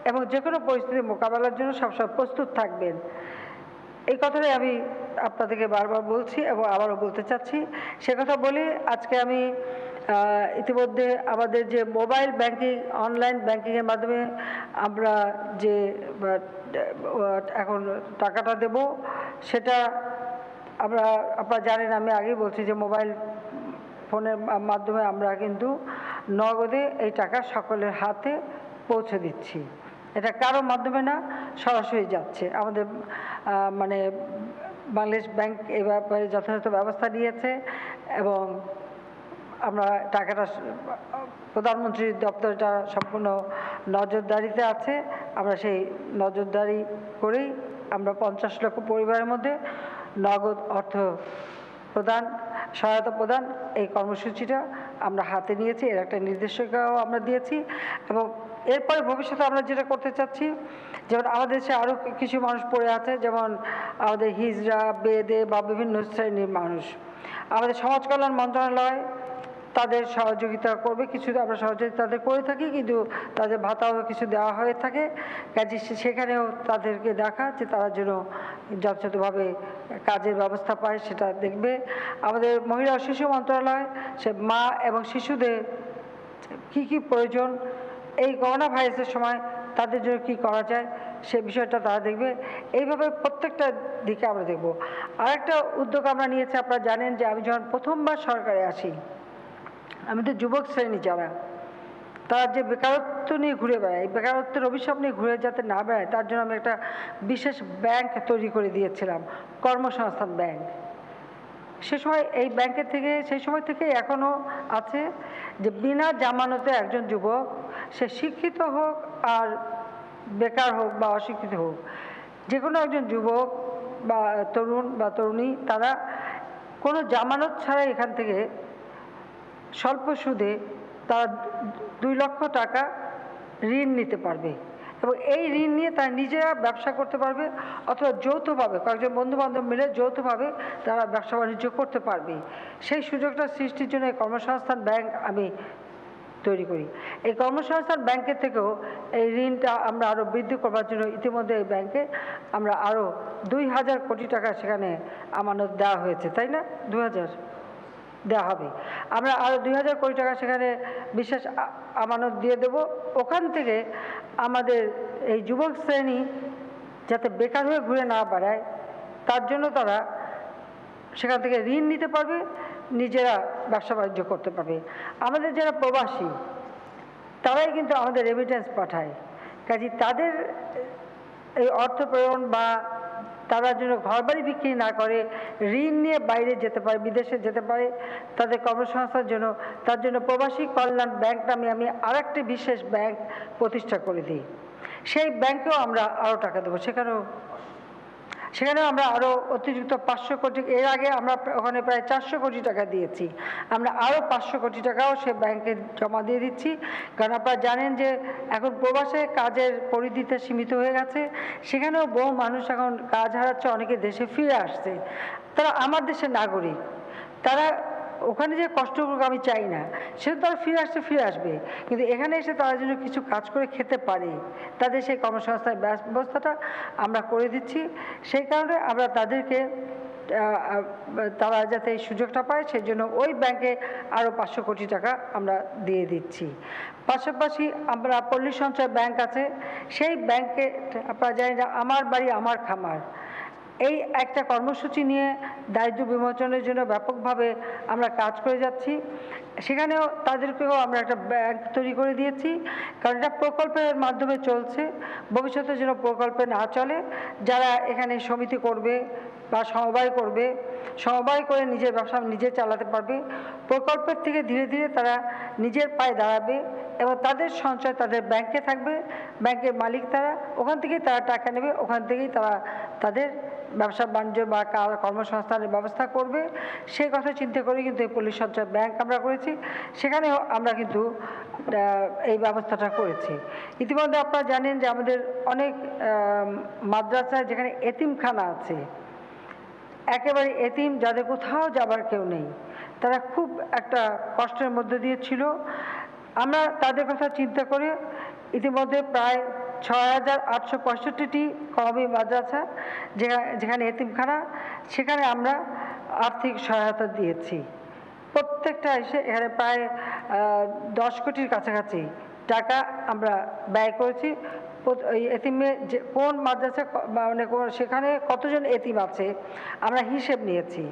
এবং যে কোনো পরিস্থিতি মোকাবেলার জন্য সবসময় প্রস্তুত থাকবেন। এই কথাটাই আমি আপনাদেরকে বারবার বলছি এবং আবারও বলতে চাচ্ছি। সে কথা বলে আজকে আমি ইতিমধ্যে আমাদের যে মোবাইল ব্যাংকিং, অনলাইন ব্যাংকিংয়ের মাধ্যমে আমরা যে এখন টাকাটা দেব, সেটা আপনারা জানেন, আমি আগেই বলছি যে মোবাইল ফোনের মাধ্যমে আমরা কিন্তু নগদে এই টাকা সকলের হাতে পৌঁছে দিচ্ছি। এটা কারো মাধ্যমে না, সরাসরি যাচ্ছে। আমাদের মানে বাংলাদেশ ব্যাংক এই ব্যাপারে যথাযথ ব্যবস্থা নিয়েছে এবং আমরা টাকাটা প্রধানমন্ত্রীর দপ্তরটা সম্পূর্ণ নজরদারিতে আছে। আমরা সেই নজরদারি করেই আমরা 50 লক্ষ পরিবারের মধ্যে নগদ অর্থ প্রদান, সহায়তা প্রদান এই কর্মসূচিটা আমরা হাতে নিয়েছি। এর একটা নির্দেশিকাও আমরা দিয়েছি এবং এরপরে ভবিষ্যতে আমরা যেটা করতে চাচ্ছি, যেমন আমাদের দেশে আরও কিছু মানুষ পড়ে আছে, যেমন আমাদের হিজড়া, বেদে বা বিভিন্ন শ্রেণীর মানুষ। আমাদের সমাজ কল্যাণ মন্ত্রণালয় তাদের সহযোগিতা করবে, কিছু আমরা সহযোগিতা তাদের করে থাকি, কিন্তু তাদের ভাতাও কিছু দেওয়া হয়ে থাকে। কাজে সেখানেও তাদেরকে দেখা যে তারা যেন যথাযথভাবে কাজের ব্যবস্থা পায় সেটা দেখবে। আমাদের মহিলা ও শিশু মন্ত্রণালয় সে মা এবং শিশুদের কি কি প্রয়োজন, এই করোনা ভাইরাসের সময় তাদের জন্য কি করা যায় সে বিষয়টা তারা দেখবে। এইভাবে প্রত্যেকটা দিকে আমরা দেখব। আরেকটা উদ্যোগ আমরা নিয়েছি, আপনারা জানেন যে আমি যখন প্রথমবার সরকারে আসি, আমাদের যুবক শ্রেণী যারা, তারা যে বেকারত্ব নিয়ে ঘুরে বেড়ায়, এই বেকারত্বের অভিশাপ নিয়ে ঘুরে যাতে না বেড়ায় তার জন্য আমি একটা বিশেষ ব্যাংক তৈরি করে দিয়েছিলাম, কর্মসংস্থান ব্যাংক। সে সময় এই ব্যাংকের থেকে, সেই সময় থেকে এখনও আছে যে বিনা জামানতে একজন যুবক, সে শিক্ষিত হোক আর বেকার হোক বা অশিক্ষিত হোক, যে কোনো একজন যুবক বা তরুণ বা তরুণী, তারা কোনো জামানত ছাড়াই এখান থেকে স্বল্প সুদে তারা 2 লক্ষ টাকা ঋণ নিতে পারবে এবং এই ঋণ নিয়ে তারা নিজেরা ব্যবসা করতে পারবে অথবা যৌথভাবে কয়েকজন বন্ধুবান্ধব মিলে যৌথভাবে তারা ব্যবসা বাণিজ্য করতে পারবে। সেই সুযোগটা সৃষ্টির জন্য এই কর্মসংস্থান ব্যাংক আমি তৈরি করি। এই কর্মসংস্থান ব্যাংকের থেকেও এই ঋণটা আমরা আরও বৃদ্ধি করবার জন্য ইতিমধ্যে এই ব্যাংকে আমরা আরও 2000 কোটি টাকা সেখানে আমানত দেওয়া হয়েছে, তাই না? 2000 দেওয়া হবে। আমরা আরও 2000 কোটি টাকা সেখানে বিশেষ আমানত দিয়ে দেব। ওখান থেকে আমাদের এই যুবক শ্রেণী যাতে বেকার হয়ে ঘুরে না বেড়ায় তার জন্য তারা সেখান থেকে ঋণ নিতে পারবে, নিজেরা ব্যবসা বাণিজ্য করতে পারবে। আমাদের যারা প্রবাসী তারাই কিন্তু আমাদের রেমিটেন্স পাঠায়, কাজে তাদের এই অর্থ প্রেরণ বা তারা যেন ঘরবাড়ি বিক্রি না করে ঋণ নিয়ে বাইরে যেতে পারে, বিদেশে যেতে পারে, তাদের কর্মসংস্থানের জন্য, তার জন্য প্রবাসী কল্যাণ ব্যাংক নামে আমি আরেকটি বিশেষ ব্যাংক প্রতিষ্ঠা করে দিই। সেই ব্যাংকেও আমরা আরও টাকা দেবো। সেখানেও আমরা আরও অতিরিক্ত 500 কোটি, এর আগে আমরা ওখানে প্রায় 400 কোটি টাকা দিয়েছি, আমরা আরও 500 কোটি টাকাও সে ব্যাংকে জমা দিয়ে দিচ্ছি। কারণ আপনারা জানেন যে এখন প্রবাসে কাজের পরিধিতে সীমিত হয়ে গেছে, সেখানেও বহু মানুষ এখন কাজ হারাচ্ছে, অনেকে দেশে ফিরে আসছে। তারা আমার দেশের নাগরিক, তারা ওখানে যে কষ্ট করুক আমি চাই না, সেটা তারা ফিরে আসবে, কিন্তু এখানে এসে তারা যেন কিছু কাজ করে খেতে পারে, তাদের সেই কর্মসংস্থানের ব্যবস্থাটা আমরা করে দিচ্ছি। সেই কারণে আমরা তাদেরকে তারা যাতে এই সুযোগটা পায় সেই জন্য ওই ব্যাংকে আরও 500 কোটি টাকা আমরা দিয়ে দিচ্ছি। পাশাপাশি আমরা পল্লী সঞ্চয় ব্যাংক আছে, সেই ব্যাংকে আপনারা জানেন যে আমার বাড়ি আমার খামার, এই একটা কর্মসূচি নিয়ে দারিদ্র্য বিমোচনের জন্য ব্যাপকভাবে আমরা কাজ করে যাচ্ছি। সেখানেও তাদেরকেও আমরা একটা ব্যাংক তৈরি করে দিয়েছি, কারণ এটা প্রকল্পের মাধ্যমে চলছে। ভবিষ্যতে যেন প্রকল্পে না চলে, যারা এখানে সমিতি করবে বা সমবায় করবে, সমবায় করে নিজের ব্যবসা নিজে চালাতে পারবে, প্রকল্পের থেকে ধীরে ধীরে তারা নিজের পায়ে দাঁড়াবে এবং তাদের সঞ্চয় তাদের ব্যাংকে থাকবে, ব্যাংকের মালিক তারা, ওখান থেকেই তারা টাকা নেবে, ওখান থেকেই তারা তাদের ব্যবসা বাণিজ্য বা কর্মসংস্থানের ব্যবস্থা করবে। সেই কথা চিন্তা করে কিন্তু এই পল্লী সঞ্চয় ব্যাংক আমরা করেছি, সেখানেও আমরা কিন্তু এই ব্যবস্থাটা করেছি। ইতিমধ্যে আপনারা জানেন যে আমাদের অনেক মাদ্রাসায় যেখানে এতিমখানা আছে, একেবারে এতিম, যাদের কোথাও যাবার কেউ নেই, তারা খুব একটা কষ্টের মধ্যে দিয়ে ছিল। আমরা তাদের কথা চিন্তা করে ইতিমধ্যে প্রায় ৬,৮৬৫টি কওমি মাদ্রাসা যেখানে এতিমখানা, সেখানে আমরা আর্থিক সহায়তা দিয়েছি। প্রত্যেকটা এসে এখানে প্রায় ১০ কোটির কাছাকাছি টাকা আমরা ব্যয় করেছি। এতিমে যে কোন মাদ্রাসা মানে সেখানে কতজন এতিম আছে আমরা হিসেব নিয়েছি,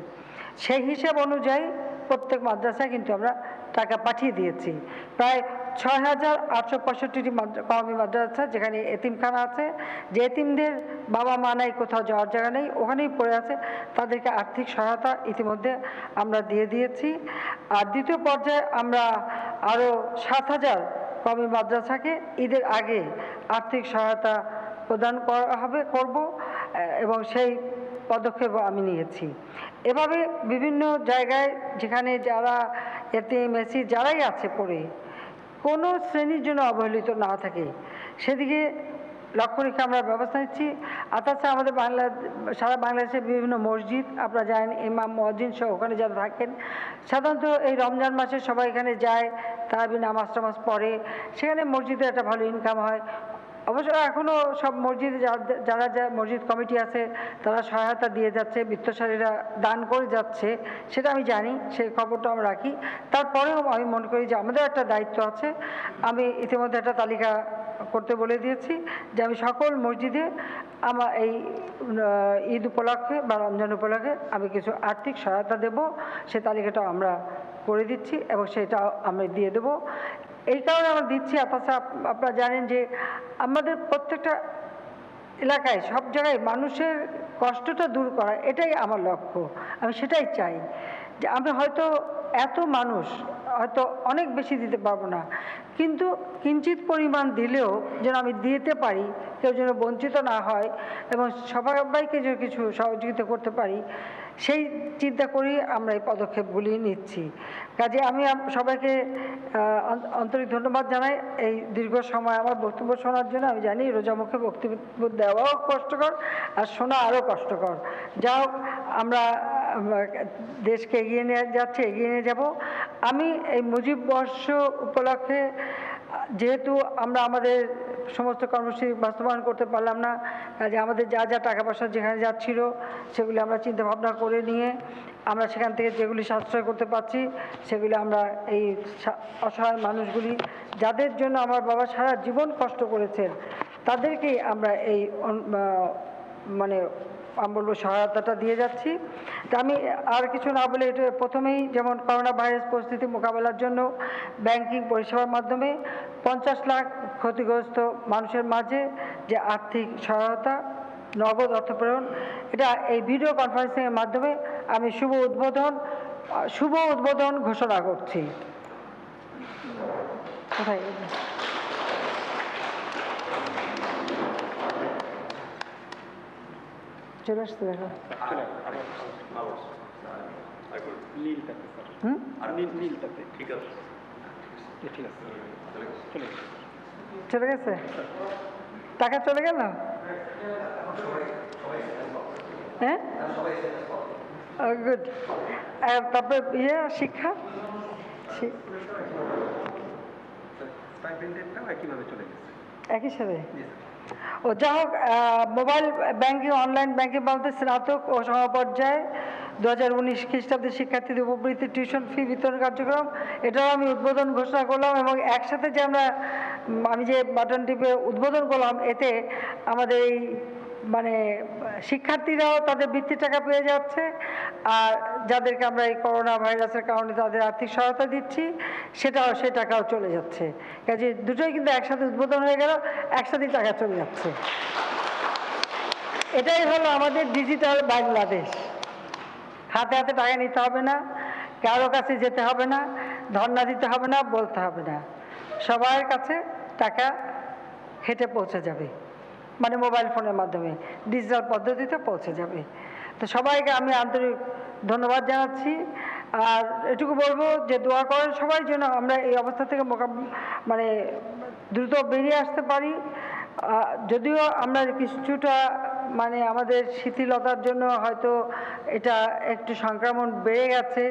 সেই হিসেব অনুযায়ী প্রত্যেক মাদ্রাসায় কিন্তু আমরা টাকা পাঠিয়ে দিয়েছি। প্রায় ৬,৮৬৫টি কওমি মাদ্রাসা যেখানে এতিমখানা আছে, যে এতিমদের বাবা মা নাই, কোথাও যাওয়ার জায়গা নেই, ওখানেই পড়ে আছে, তাদেরকে আর্থিক সহায়তা ইতিমধ্যে আমরা দিয়ে দিয়েছি। আর দ্বিতীয় পর্যায়ে আমরা আরও ৭,০০০ কওমি মাদ্রাসাকে ঈদের আগে আর্থিক সহায়তা প্রদান করব এবং সেই পদক্ষেপও আমি নিয়েছি। এভাবে বিভিন্ন জায়গায় যেখানে যারা এতিম এসি যারাই আছে পড়ে, কোনো শ্রেণীর জন্য অবহেলিত না থাকে সেদিকে লক্ষ্য রেখে আমরা ব্যবস্থা নিচ্ছি। আর তাছাড়া আমাদের সারা বাংলাদেশের বিভিন্ন মসজিদ, আপনারা জানেন ইমাম মুয়াজ্জিন সহ ওখানে যারা থাকেন, সাধারণত এই রমজান মাসে সবাই এখানে যায়, তারাবি নামাজ টামাজ পড়ে, সেখানে মসজিদে একটা ভালো ইনকাম হয়। অবশ্য এখনও সব মসজিদে যারা মসজিদ কমিটি আছে তারা সহায়তা দিয়ে যাচ্ছে, বিত্তশালীরা দান করে যাচ্ছে, সেটা আমি জানি, সেই খবরটা আমরা রাখি। তারপরেও আমি মনে করি যে আমাদের একটা দায়িত্ব আছে। আমি ইতিমধ্যে একটা তালিকা করতে বলে দিয়েছি যে আমি সকল মসজিদে আমার এই ঈদ উপলক্ষে বা রমজান উপলক্ষে আমি কিছু আর্থিক সহায়তা দেব, সে তালিকাটাও আমরা করে দিচ্ছি এবং সেটাও আমরা দিয়ে দেব। এই কারণে আমরা দিচ্ছি। তাছাড়া আপনারা জানেন যে আমাদের প্রত্যেকটা এলাকায় সব জায়গায় মানুষের কষ্টটা দূর করা, এটাই আমার লক্ষ্য। আমি সেটাই চাই যে আমি হয়তো এত মানুষ হয়তো অনেক বেশি দিতে পারবো না, কিন্তু কিঞ্চিত পরিমাণ দিলেও যেন আমি দিতে পারি, কেউ যেন বঞ্চিত না হয় এবং সবাইকে যেন কিছু সহযোগিতা করতে পারি, সেই চিন্তা করি আমরা এই পদক্ষেপগুলি নিচ্ছি। কাজে আমি সবাইকে আন্তরিক ধন্যবাদ জানাই এই দীর্ঘ সময় আমার বক্তব্য শোনার জন্য। আমি জানি রোজা মুখে বক্তব্য দেওয়াও কষ্টকর আর শোনা আরও কষ্টকর। যাই হোক, আমরা দেশকে এগিয়ে নিয়ে যাচ্ছি, এগিয়ে নিয়ে যাব। আমি এই মুজিব বর্ষ উপলক্ষে যেহেতু আমরা আমাদের সমস্ত কর্মসূচি বাস্তবায়ন করতে পারলাম না, কাজে আমাদের যা যা টাকা পয়সা যেখানে যাচ্ছিল সেগুলি আমরা চিন্তা ভাবনা করে নিয়ে আমরা সেখান থেকে যেগুলি সাশ্রয় করতে পারছি সেগুলি আমরা এই অসহায় মানুষগুলি, যাদের জন্য আমার বাবা সারা জীবন কষ্ট করেছেন, তাদেরকেই আমরা এই মানে আমি বলবো সহায়তাটা দিয়ে যাচ্ছি। তা আমি আর কিছু না বলে এটা প্রথমেই, যেমন করোনা ভাইরাস পরিস্থিতি মোকাবেলার জন্য ব্যাংকিং পরিষেবার মাধ্যমে 50 লাখ ক্ষতিগ্রস্ত মানুষের মাঝে যে আর্থিক সহায়তা, নগদ অর্থ প্রেরণ, এটা এই ভিডিও কনফারেন্সিংয়ের মাধ্যমে আমি শুভ উদ্বোধন ঘোষণা করছি। কোথায় চলে আসতে দেখো। চলে গেছে, টাকা চলে গেল। হ্যাঁ, গুড। তারপরে শিক্ষা একই সাথে। ও যা হোক, মোবাইল ব্যাংকিং, অনলাইন ব্যাংকিং বলতে স্নাতক ও সমপর্যায়ে 2019 খ্রিস্টাব্দের শিক্ষার্থীদের উপবৃত্তি টিউশন ফি বিতরণ কার্যক্রম, এটাও আমি উদ্বোধন ঘোষণা করলাম। এবং একসাথে যে আমি যে বাটন টিপে উদ্বোধন করলাম, এতে আমাদের এই মানে শিক্ষার্থীরাও তাদের বৃত্তির টাকা পেয়ে যাচ্ছে, আর যাদেরকে আমরা এই করোনা ভাইরাসের কারণে তাদের আর্থিক সহায়তা দিচ্ছি সেই টাকাও চলে যাচ্ছে। কাজে দুটোই কিন্তু একসাথে উদ্বোধন হয়ে গেল, একসাথেই টাকা চলে যাচ্ছে। এটাই হলো আমাদের ডিজিটাল বাংলাদেশ। হাতে হাতে টাকা নিতে হবে না, কারো কাছে যেতে হবে না, ধর্ণা দিতে হবে না, বলতে হবে না, সবার কাছে টাকা হেঁটে পৌঁছে যাবে, মানে মোবাইল ফোনের মাধ্যমে ডিজিটাল পদ্ধতিতে পৌঁছে যাবে। তো সবাইকে আমি আন্তরিক ধন্যবাদ জানাচ্ছি। আর এটুকু বলবো যে দোয়া করেন সবাই যেন আমরা এই অবস্থা থেকে মানে দ্রুত বেরিয়ে আসতে পারি। যদিও আমরা কিছুটা মানে আমাদের শিথিলতার জন্য হয়তো এটা একটু সংক্রমণ বেড়ে গেছে,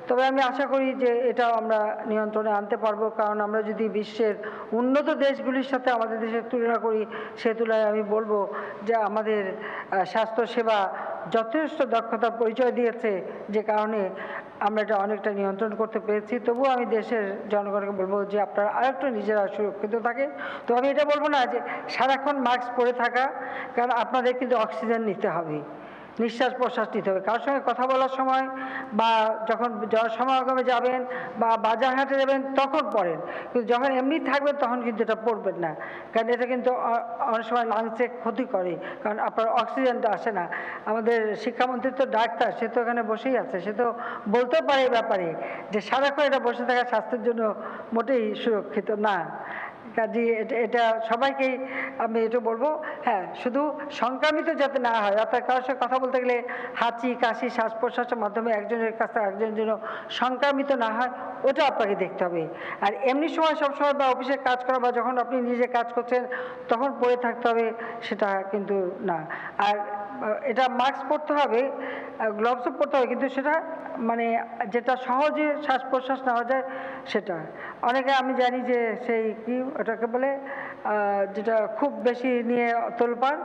তবে আমি আশা করি যে এটাও আমরা নিয়ন্ত্রণে আনতে পারবো। কারণ আমরা যদি বিশ্বের উন্নত দেশগুলির সাথে আমাদের দেশের তুলনা করি, সে তুলনায় আমি বলবো যে আমাদের স্বাস্থ্যসেবা যথেষ্ট দক্ষতার পরিচয় দিয়েছে, যে কারণে আমরা এটা অনেকটা নিয়ন্ত্রণ করতে পেরেছি। তবুও আমি দেশের জনগণকে বলবো যে আপনারা আরেকটু নিজেরা সুরক্ষিত থাকে। তো আমি এটা বলবো না যে সারাক্ষণ মাস্ক পরে থাকা, কারণ আপনাদের কিন্তু অক্সিজেন নিতে হবে, নিঃশ্বাস প্রশ্বাস নিতে হবে। কারোর সঙ্গে কথা বলার সময় বা যখন জনসমাগমে যাবেন বা বাজার হাটে যাবেন তখন পড়েন, কিন্তু যখন এমনি থাকবেন তখন কিন্তু এটা পড়বেন না, কারণ এটা কিন্তু অনেক সময় লাংসে ক্ষতি করে, কারণ আপনার অক্সিজেনটা আসে না। আমাদের শিক্ষামন্ত্রী তো ডাক্তার, সে তো এখানে বসেই আছে, সে তো বলতেও পারে এই ব্যাপারে যে সারাক্ষণ এটা বসে থাকা স্বাস্থ্যের জন্য মোটেই সুরক্ষিত না। কাজে এটা সবাইকেই আমি এটা বলবো। হ্যাঁ, শুধু সংক্রামিত যাতে না হয়, অর্থাৎ কারোর সাথে কথা বলতে গেলে হাঁচি কাশি শ্বাস প্রশ্বাসের মাধ্যমে একজনের কাছ থেকে একজনের জন্য সংক্রামিত না হয়, ওটা আপনাকে দেখতে হবে। আর এমনি সময় সবসময় বা অফিসে কাজ করা বা যখন আপনি নিজে কাজ করছেন তখন পরে থাকতে হবে, সেটা কিন্তু না। আর এটা মাস্ক পরতে হবে, গ্লোভসও পরতে হবে, কিন্তু সেটা মানে যেটা সহজে শ্বাস প্রশ্বাস নেওয়া যায় সেটা। অনেকে আমি জানি যে সেই কি ওটাকে বলে যেটা খুব বেশি নিয়ে তোলপাড়,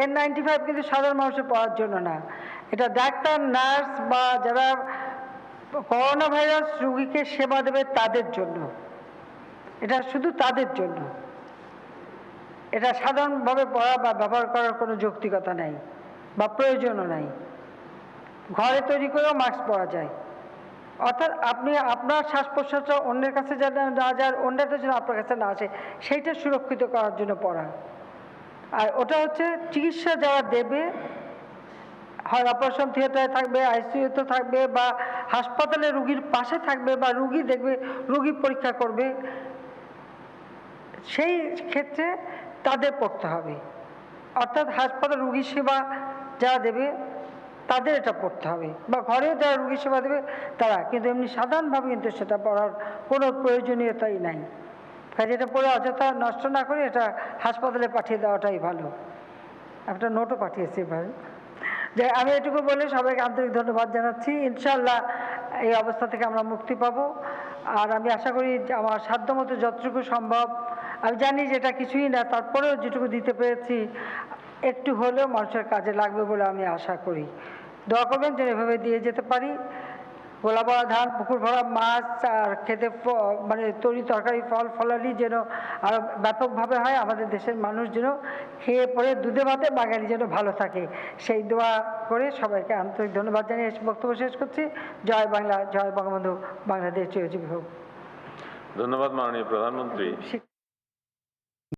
N95 কিন্তু সাধারণ মানুষের পড়ার জন্য না, এটা ডাক্তার নার্স বা যারা করোনা ভাইরাস রোগীকে সেবা দেবে তাদের জন্য, এটা শুধু তাদের জন্য। এটা সাধারণভাবে পড়া বা ব্যবহার করার কোনো যৌক্তিকতা নাই বা প্রয়োজনও নাই। ঘরে তৈরি করেও মাস্ক পরা যায়, অর্থাৎ আপনি আপনার শ্বাস প্রশ্বাসটা অন্যের কাছে যেন না যায়, অন্যটা যেন আপনার কাছে না আসে, সেইটা সুরক্ষিত করার জন্য পড়া। আর ওটা হচ্ছে চিকিৎসা যারা দেবে, হয় অপারেশন থিয়েটারে থাকবে, আইসিইউতে থাকবে বা হাসপাতালে রুগীর পাশে থাকবে বা রুগী দেখবে, রুগী পরীক্ষা করবে, সেই ক্ষেত্রে তাদের পড়তে হবে। অর্থাৎ হাসপাতাল রুগী সেবা যারা দেবে তাদের এটা পড়তে হবে, বা ঘরেও যারা রুগী সেবা দেবে তারা, কিন্তু এমনি সাধারণভাবে কিন্তু সেটা পড়ার কোনো প্রয়োজনীয়তাই নাই। কাজে এটা পড়ে অযথা নষ্ট না করে এটা হাসপাতালে পাঠিয়ে দেওয়াটাই ভালো। একটা নোটও পাঠিয়েছি ভাই। যে আমি এটুকু বলে সবাইকে আন্তরিক ধন্যবাদ জানাচ্ছি। ইনশাআল্লাহ এই অবস্থা থেকে আমরা মুক্তি পাবো। আর আমি আশা করি আমার সাধ্যমতো যতটুকু সম্ভব, আমি জানি যে এটা কিছুই না, তারপরেও যেটুকু দিতে পেরেছি একটু হলেও মানুষের কাজে লাগবে বলে আমি আশা করি। দোয়া করবেন যেন এভাবে দিয়ে যেতে পারি। গোলা ভরা ধান, পুকুর ভরা মাছ আর খেতে মানে তরি তরকারি ফল ফলালি যেন আরও ব্যাপকভাবে হয়, আমাদের দেশের মানুষ যেন খেয়ে পরে দুধে ভাতে বাঙালি যেন ভালো থাকে, সেই দোয়া করে সবাইকে আন্তরিক ধন্যবাদ জানিয়ে বক্তব্য শেষ করছি। জয় বাংলা, জয় বঙ্গবন্ধু, বাংলাদেশ চিরজীবী হোক। ধন্যবাদ মাননীয় প্রধানমন্ত্রী।